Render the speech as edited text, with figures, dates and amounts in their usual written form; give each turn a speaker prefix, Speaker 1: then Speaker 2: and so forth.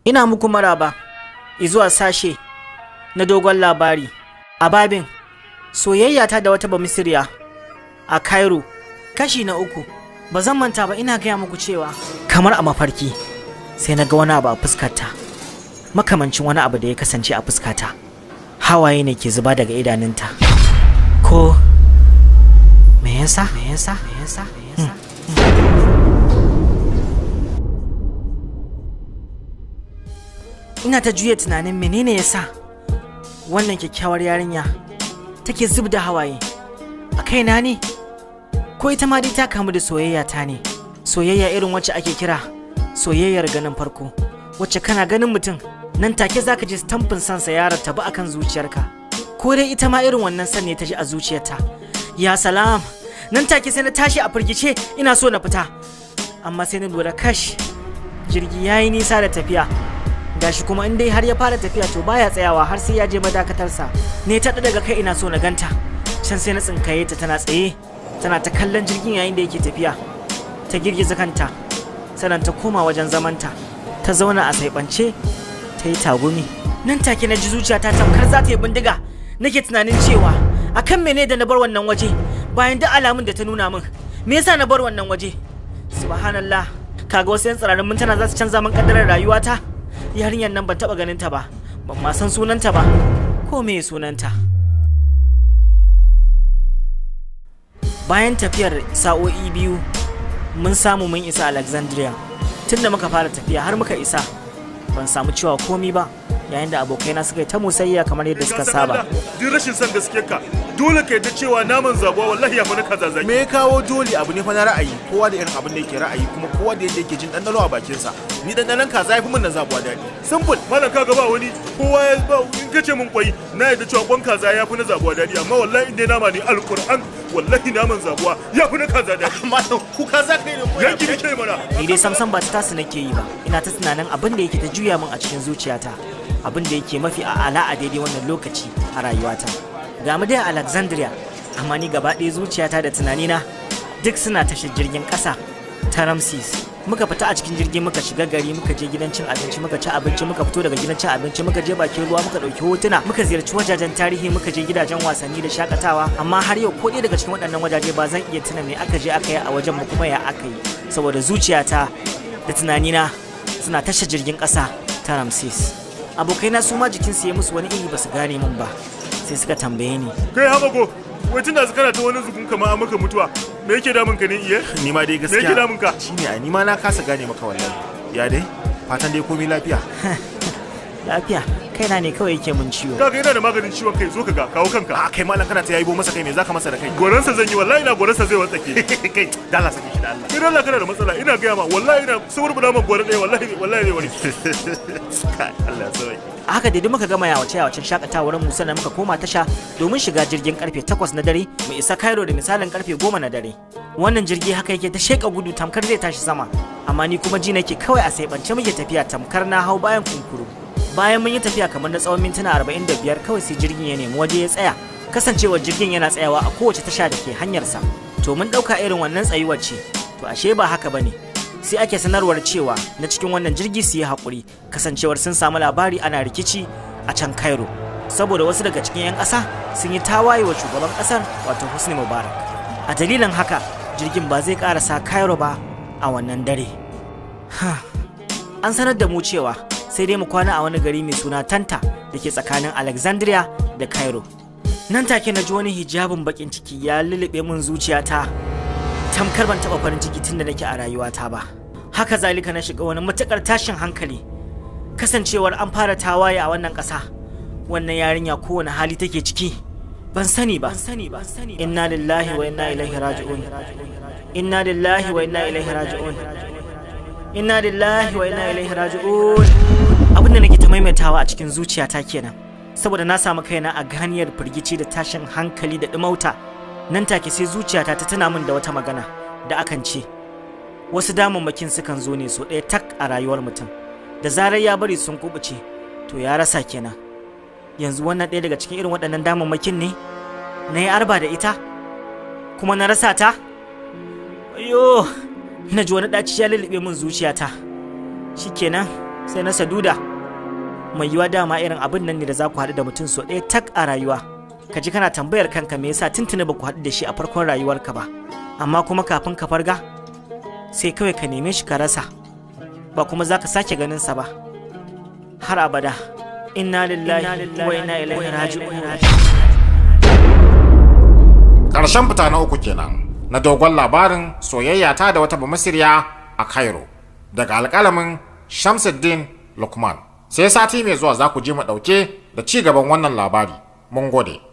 Speaker 1: Ina muku maraba izuwa sashe na dogon labari a babin Soyayyata da wata bamisriya a Cairo, kashi na 3. Ba zan manta ba, ina gaya muku cewa kamar a mafarki sai na ga wani abu a fuskata, makamancin wani abu da ya kasance a fuskata. Hawaye ne ke zuba daga idanunta. Ko me yasa? Ina ta juya tunanin menene yasa wannan kyakkyawar yarinya take zub da hawaye a kaina ne, ko ita ma dai ta kamu da soyayya ta ne, soyayya irin wacce ake kira soyayyar ganin farko, wacce kana ganin mutum nan take zaka ji stamfin sansa ya rattaba akan zuciyarka, ko dai ita ma irin wannan san ne ta ji a zuciyarta. Ya salam, nan take sai na tashi a firgice, ina so na fita amma sai na lura kash, jirgi yayi nisa da tafiya, gashi kuma in dai har ya fara tafiya to baya tsayawa har sai ya je madakatarsa. Ne ta daga kai ina so na ganta, can sai na tsinkaye ta tana tsaye tana ta kallon jirgin yayin da yake tafiya. Ta girgiza kanta sannan ta koma wajen zamanta, ta zauna a saibance ta yi tagumi. Nan take na ji zuciyata tamkar za ta yi bindiga. Nake tunanin cewa akan mene da na bar wannan waje bayan duk alamun da ta nuna min. Me yasa na bar wannan waje? Subhanallah, kaga wasu yan tsirarin mintuna za su canza min kaddarar rayuwata. Yarinyar nan ban taba ganin ta ba, ban ma san sunanta ba. Ko me sunanta? Bayan tafiyar sa'o'i 2 mun samu mun isa Alexandria. Tunda muka fara tafiya har muka isa ban samu cewa komi ba, yayin da abokaina suka yi ta musayya kamar yadda suka saba.
Speaker 2: Duk rashin son gaskiyarka dole ka yadda cewa naman zabuwa wallahi ya fi na kaza zaki.
Speaker 3: Me ya kawo dole? Abu ne fa na ra'ayi, kowa da irin abin da yake ra'ayi, kuma kowa da yadda yake jin ɗanɗano a bakinsa. Ni ɗanɗanon kaza ya fi min na zabuwa daɗi. Simple.
Speaker 2: Malam kaga ba wani, kowa ya ba in kace min kwai na yadda cewa kwan kaza ya fi na zabuwa daɗi, amma wallahi in dai nama ne alƙur'an wallahi naman zabuwa ya fi na kaza daɗi.
Speaker 3: Malam ku kaza kai ne ko
Speaker 2: yanki nake mana.
Speaker 1: Ni dai samsam ba ta tasu nake yi ba, ina ta tunanin abin da yake ta juya min a cikin zuciyata, abin da yake mafi a'ala a daidai wannan lokaci a rayuwata. Ga mu dai a Alexandria, amma ni gaba ɗaya zuciyata da tunanina duk suna tashar jirgin ƙasa ta Ramses. Muka fita a cikin jirgi, muka shiga gari, muka je gidan cin abinci, muka ci abinci, muka fito daga gidan cin abinci, muka je bakin ruwa, muka ɗauki hotuna, muka ziyarci wajajen tarihi, muka je gidajen wasanni da shakatawa. Amma har yau ko ɗaya daga cikin waɗannan wajaje ba zan iya tuna me aka je aka yi a wajen mu kuma ya aka yi, saboda zuciyata da tunanina suna tashar jirgin ƙasa ta Ramses. Abokaina su ma jikinsu ya musu wani iri ba su gane min ba, sai suka tambaye ni,
Speaker 2: kai hamago, wai tunda su kana ta wani zugun kamar an maka mutuwa, me yake damun ka ne iye?
Speaker 3: Ni ma dai gaskiya.
Speaker 2: Me yake damun ka?
Speaker 3: Shine ai ni ma na kasa gane maka wallahi. Ya dai? Fatan dai komai lafiya.
Speaker 1: lafiya, kaina ne kawai yake mun ciwo.
Speaker 2: Kaga yana da maganin ciwon kai, zo ka ga kawo kanka.
Speaker 3: A kai malam kana ta yayi bo masa kai, me zaka masa da kai?
Speaker 2: Goransa zan yi, wallahi ina goransa zai watsake.
Speaker 3: Kai dalla sake shi da Allah.
Speaker 2: Kai Allah kana da matsala, ina gaya ma wallahi ina saboda man goran ɗaya wallahi ne wani.
Speaker 3: Allah ya sauke.
Speaker 1: A haka dai muka gama yawacen shakatawar mu, sannan muka koma tasha domin shiga jirgin karfe 8 na dare mu isa Cairo da misalin karfe 10 na dare. Wannan jirgi haka yake ta sheka gudu tamkar zai tashi sama, amma ni kuma ji nake kawai a saibance muke tafiya tamkar na hau bayan kunkuru. Bayan mun yi tafiya kamar na tsawon mintuna 45 kawai sai jirgin ya nemi waje ya tsaya. Kasancewar jirgin yana tsayawa a kowace tasha da ke hanyarsa, to mun ɗauka irin wannan tsayuwar ce, to ashe ba haka bane. Sai ake sanarwar cewa na cikin wannan jirgi su yi haƙuri, kasancewar sun samu labari ana rikici a can Cairo, saboda wasu daga cikin 'yan ƙasa sun yi tawaye wa shugaban ƙasar wato Hosni Mubarak. A dalilin haka jirgin ba zai ƙarasa Cairo ba a wannan dare. An sanar da mu cewa sai dai mu kwana a wani gari mai suna Tanta da ke tsakanin Alexandria da Cairo. Nan take na ji wani hijabin bakin ciki ya lulluɓe min zuciyata, tamkar ban taɓa farin ciki tun da nake a rayuwata ba. Haka zalika na shiga wani matuƙar tashin hankali, kasancewar an fara tawaye a wannan ƙasa. Wannan yarinya kowane hali take ciki ban sani ba. Inna lillahi wa inna ilaihi raji'un. Inna lillahi wa inna ilaihi raji'un. Inna lillahi wa inna ilaihi raji'un. Abin da nake ta maimaitawa a cikin zuciyata kenan, saboda na samu kaina a ganiyar firgici da tashin hankali da ɗumauta. Nan take sai zuciyata ta tuna min da wata magana da akan ce wasu damammakin sukan zo ne so ɗaya tak a rayuwar mutum, da zarar ya bari sun kubuce to ya rasa kenan. Yanzu wannan ɗaya daga cikin irin waɗannan damammakin ne na yi arba da ita kuma na rasa ta. Ayyo, na ji wani ɗaci ya lullube min zuciyata. Shikenan sai na saduda. Mai yiwa dama irin abin nan ne da za ku haɗu da mutum so ɗaya tak a rayuwa, ka ji kana tambayar kanka me yasa tuntuni ba ku haɗu da shi a farkon rayuwarka ba, amma kuma kafin ka farga sai kawai ka neme shi ka rasa, ba kuma za ka sake ganin sa ba har abada. Inna lillahi wa inna ilaihi raji'un.
Speaker 4: Ƙarshen fita na uku kenan na dogon labarin Soyayyata da wata bamisriya a Cairo daga alƙalamin Shamsuddin Lukman. Sai sati mai zuwa za ku ji mu ɗauke da ci gaban wannan labari. Mun gode.